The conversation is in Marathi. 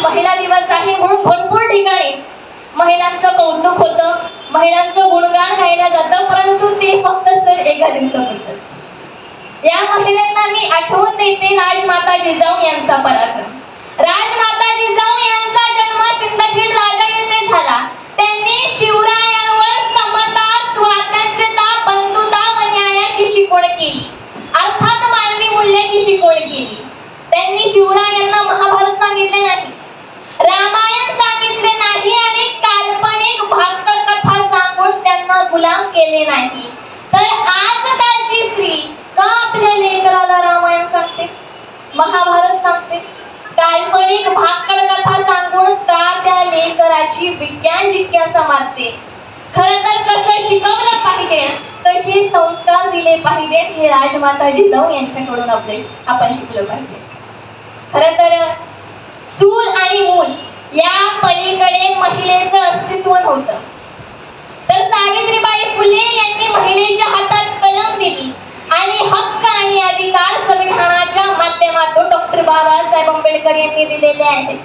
महिला दिवस आहे म्हणून भरपूर ठिकाणी महिलांचं कौतुक होतं, महिलांचं गुणगान गायलं जातं, परंतु ते फक्त सर एका दिवसापुरतच. या महिलांना मी आठवण देते राजमाता जिजाऊ यांचा पराक्रम. राजमाता जिजाऊ यांचा जन्म सिंदखेड राजा येथे झाला. त्यांनी शिवरायांवर समता, स्वातंत्र्यता, बंधुता व न्यायाची शिकवण केली, अर्थात मानवी मूल्याची शिकवण केली. त्यांनी शिवरायांना महाभारत सांगितले नाही, रामायण सांगितले नाही आणि काल्पनिक भाकड कथा सांगून त्यांना गुलाम केले नाही. तर आजकालची स्त्री का आपल्या लेकराला रामायण सांगते, महाभारत सांगते, काल्पनिक भाकड कथा सांगून का त्या लेकराची विज्ञान जिज्ञासा मारते? खरं तर कसं शिकवलं पाहिजे, कसे संस्कार दिले पाहिजे हे राजमाता जिजाऊ यांच्याकडून आपण शिकलं पाहिजे. खरं तर चूल आणि मूल या पलीकडे महिलेचं अस्तित्व नव्हतं. तर सावित्रीबाई फुले यांनी महिलेच्या हातात कलम दिली आणि हक्क आणि अधिकार संविधानाच्या माध्यमातून डॉक्टर बाबासाहेब आंबेडकर यांनी दिलेले आहेत.